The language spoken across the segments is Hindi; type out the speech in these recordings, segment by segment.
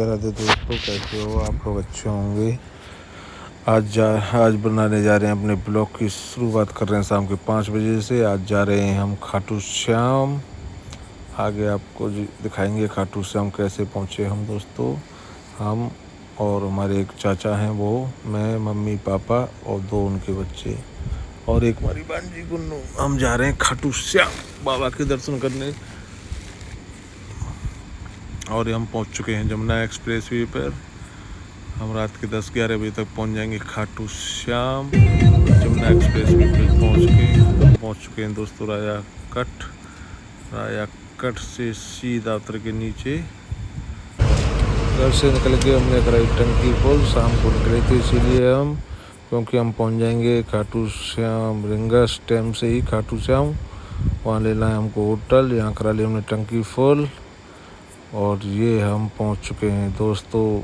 राधे राधे दोस्तों, कैसे हो आप लोग? अच्छे होंगे। आज बनाने जा रहे हैं अपने ब्लॉग की शुरुआत कर रहे हैं शाम के 5 बजे से। आज जा रहे हैं हम खाटू श्याम। आगे आपको दिखाएंगे खाटू श्याम कैसे पहुँचे हम दोस्तों। हम और हमारे एक चाचा हैं, वो, मैं, मम्मी, पापा और 2 उनके बच्चे और एक हमारी बांजी गुन्नू। हम जा रहे हैं खाटू श्याम बाबा के दर्शन करने। और हम पहुंच चुके हैं जमुना एक्सप्रेस वे पर। हम रात के 10-11 बजे तक पहुंच जाएंगे खाटू श्याम। जमुना एक्सप्रेस वे पर पहुंच चुके हैं दोस्तों रायाकट से सीधा उतर के नीचे घर से निकल के हमने कराई टंकी फुल। शाम को निकले थे इसीलिए हम, क्योंकि हम पहुंच जाएंगे खाटू श्याम रिंगस टाइम से ही खाटू श्याम। वहाँ लेना है हमको होटल, यहाँ करा ली हमने टंकी फुल। और ये हम पहुंच चुके हैं दोस्तों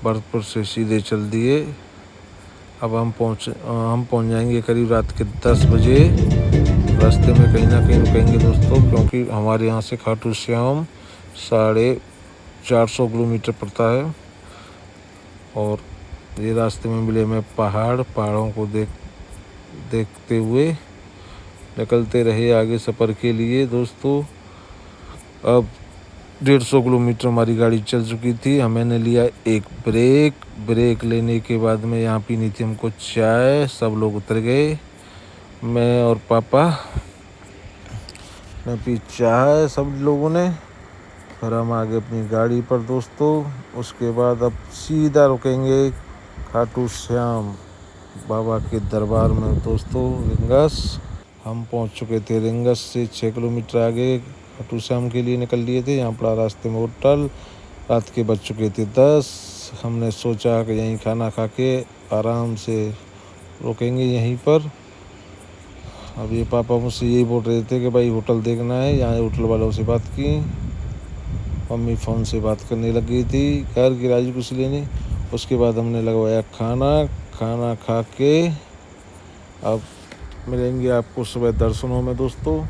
भरतपुर से सीधे चल दिए। अब हम पहुंच जाएंगे करीब रात के 10 बजे। रास्ते में कहीं ना कहीं रुकेंगे दोस्तों, क्योंकि हमारे यहाँ से खाटू श्याम 450 किलोमीटर पड़ता है। और ये रास्ते में मिले हमें पहाड़ों को देखते हुए निकलते रहे आगे सफ़र के लिए दोस्तों। अब 150 किलोमीटर हमारी गाड़ी चल चुकी थी। मैंने लिया एक ब्रेक लेने के बाद में यहाँ पीनी थी हमको चाय। सब लोग उतर गए, मैं और पापा ने पी चाय सब लोगों ने। फिर हम आगे अपनी गाड़ी पर दोस्तों। उसके बाद अब सीधा रुकेंगे खाटू श्याम बाबा के दरबार में दोस्तों रिंगस। हम पहुँच चुके थे रिंगस से 6 किलोमीटर आगे खाटू श्याम के लिए निकल लिए थे। यहाँ पड़ा रास्ते में होटल। रात के बज चुके थे 10। हमने सोचा कि यहीं खाना खा के आराम से रुकेंगे यहीं पर। अब ये पापा मुझसे यही बोल रहे थे कि भाई होटल देखना है। यहाँ होटल वालों से बात की, मम्मी फ़ोन से बात करने लग गई थी, खैर गिराजी कुछ लेने। उसके बाद हमने लगवाया खाना खा के अब मिलेंगे आपको सुबह दर्शनों में दोस्तों।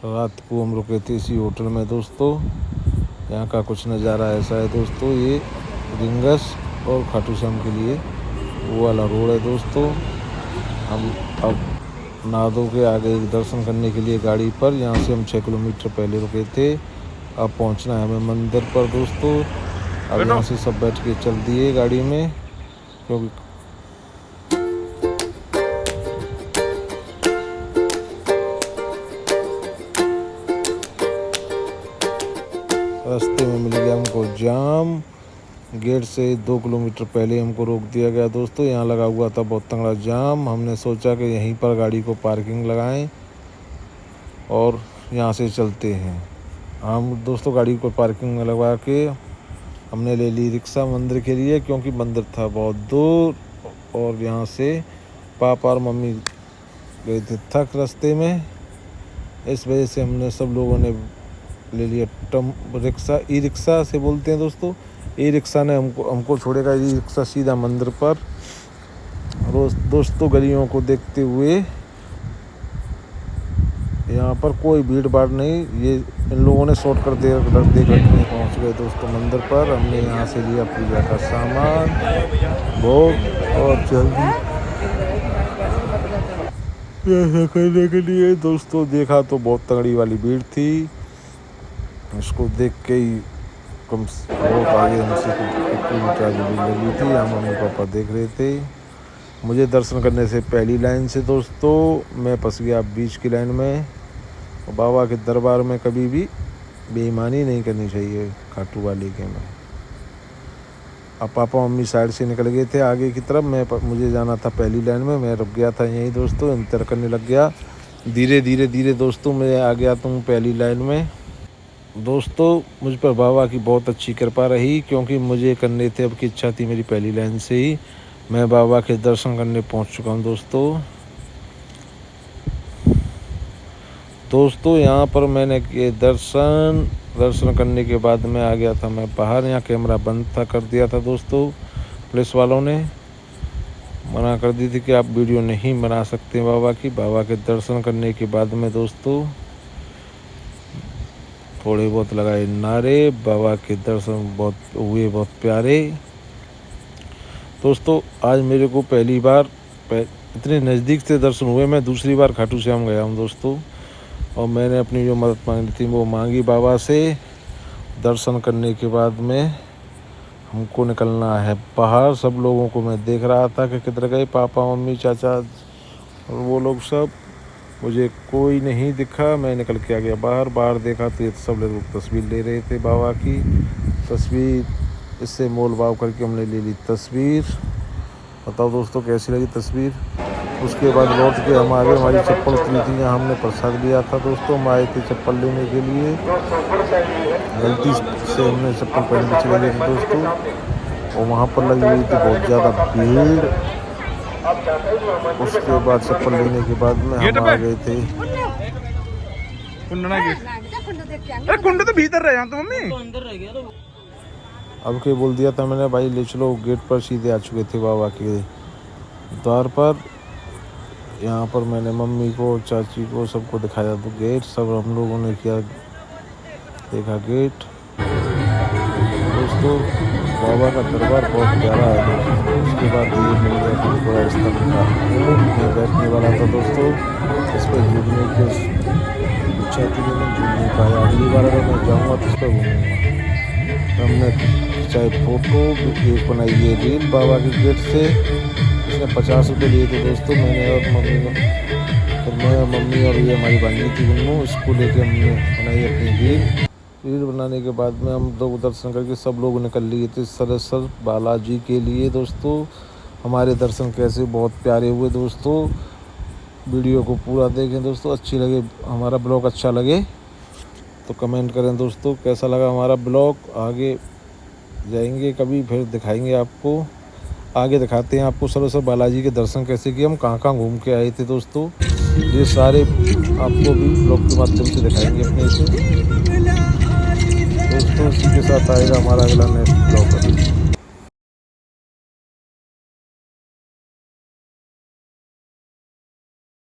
रात को हम रुके थे इसी होटल में दोस्तों। यहाँ का कुछ नज़ारा ऐसा है दोस्तों, ये रिंगस और खाटू श्याम के लिए वो वाला रोड है दोस्तों। हम अब नहा धो के आगे दर्शन करने के लिए गाड़ी पर, यहाँ से हम 6 किलोमीटर पहले रुके थे। अब पहुँचना है हमें मंदिर पर दोस्तों। अब यहाँ से सब बैठ के चल दिए गाड़ी में, क्योंकि रास्ते में मिल गया हमको जाम। गेट से 2 किलोमीटर पहले हमको रोक दिया गया दोस्तों। यहाँ लगा हुआ था बहुत तगड़ा जाम। हमने सोचा कि यहीं पर गाड़ी को पार्किंग लगाएं और यहाँ से चलते हैं। हम दोस्तों गाड़ी को पार्किंग में लगवा के हमने ले ली रिक्शा मंदिर के लिए, क्योंकि मंदिर था बहुत दूर। और यहाँ से पापा और मम्मी गए थे थक रास्ते में, इस वजह से हमने सब लोगों ने ले लिया रिक्शा। ई रिक्शा से बोलते हैं दोस्तों। ई रिक्शा ने हमको छोड़ेगा ई रिक्शा सीधा मंदिर पर। रोज दोस्तों गलियों को देखते हुए, यहाँ पर कोई भीड़ भाड़ नहीं, ये इन लोगों ने शॉर्टकट दे पहुँच गए दोस्तों मंदिर पर। हमने यहाँ से लिया पूजा का सामान, भोग और जल्दी ऐसा करने के लिए दोस्तों। देखा तो बहुत तगड़ी वाली भीड़ थी। इसको देख के ही बहुत आगे हमसे किलोमीटर आगे भीड़ लगी थी। यहाँ मम्मी पापा देख रहे थे मुझे दर्शन करने से पहली लाइन से दोस्तों। मैं फंस गया बीच की लाइन में। बाबा के दरबार में कभी भी बेईमानी नहीं करनी चाहिए खाटू वाले के में। अब पापा मम्मी साइड से निकल गए थे आगे की तरफ। मुझे जाना था पहली लाइन में। मैं रुक गया था यहीं दोस्तों, इंतज़ार करने लग गया। धीरे दोस्तों मैं आ गया तुम पहली लाइन में दोस्तों। मुझ पर बाबा की बहुत अच्छी कृपा रही, क्योंकि मुझे करने थे अब की इच्छा थी मेरी पहली लाइन से ही। मैं बाबा के दर्शन करने पहुंच चुका हूं दोस्तों। यहाँ पर मैंने किए दर्शन करने के बाद में आ गया था मैं बाहर। यहाँ कैमरा बंद था, कर दिया था दोस्तों। पुलिस वालों ने मना कर दी थी कि आप वीडियो नहीं बना सकते बाबा के दर्शन करने के बाद में दोस्तों। थोड़े बहुत लगाए नारे। बाबा के दर्शन बहुत हुए, बहुत प्यारे। दोस्तों आज मेरे को पहली बार इतने नज़दीक से दर्शन हुए। मैं दूसरी बार खाटू श्याम गया हूँ दोस्तों, और मैंने अपनी जो मदद मांगी थी वो मांगी बाबा से। दर्शन करने के बाद में हमको निकलना है बाहर। सब लोगों को मैं देख रहा था कि किधर गए, पापा मम्मी चाचा और वो लोग सब। मुझे कोई नहीं दिखा। मैं निकल के आ गया बाहर देखा तो ये सब लोग तस्वीर ले रहे थे बाबा की। तस्वीर इससे मोल भाव करके हमने ले ली तस्वीर। बताओ दोस्तों कैसी लगी तस्वीर। उसके बाद लौट के हम आगे, हमारी चप्पल उतरी थी, यहाँ हमने प्रसाद लिया था दोस्तों। हम आए थे चप्पल लेने के लिए, गलती से हमने चप्पल पहन के चले गए थे दोस्तों, और वहाँ पर लगी हुई थी बहुत ज़्यादा भीड़। उसके बाद चप्पल लेने के बाद में हम आ गए थे। कुंड तो भीतर रह तो मम्मी अब के बोल दिया था मैंने, भाई ले चलो। गेट पर सीधे आ चुके थे बाबा के द्वार पर। यहाँ पर मैंने मम्मी को, चाची को, सबको दिखाया तो गेट। सब हम लोगों ने किया, देखा गेट। दोस्तों बाबा का दरबार बहुत प्यारा है दोस्तों। उसके बाद ये मिल गया हमको राजस्थान का ऊँट में बैठने वाला था दोस्तों। इस पर झूलने की इच्छा थी, लेकिन झूल नहीं पाया। अगली बार अगर मैं जाऊँगा तो इस पर घूमूँगा। हमने चाहे फ़ोटो एक बनाई है रील बाबा के गेट से। इसने 50 रुपये लिए थे दोस्तों। मैंने और मम्मी ने, तो मैं और मम्मी और ये हमारी भांजी थी उन्होंने, इसको लेके हमने बनाई अपनी रील बनाने के बाद में हम लोग दर्शन करके सब लोग निकल लिए थे सरसर बालाजी के लिए दोस्तों। हमारे दर्शन कैसे बहुत प्यारे हुए दोस्तों। वीडियो को पूरा देखें दोस्तों। अच्छी लगे हमारा ब्लॉग, अच्छा लगे तो कमेंट करें दोस्तों कैसा लगा हमारा ब्लॉग। आगे जाएंगे कभी, फिर दिखाएंगे आपको। आगे दिखाते हैं आपको सरसर बालाजी के दर्शन कैसे किए, हम कहाँ कहाँ घूम के आए थे दोस्तों। ये सारे आपको भी ब्लॉग के माध्यम से दिखाएंगे अपने से दोस्तों। इसी के साथ आएगा हमारा अगला नेक्स्ट ब्लॉग।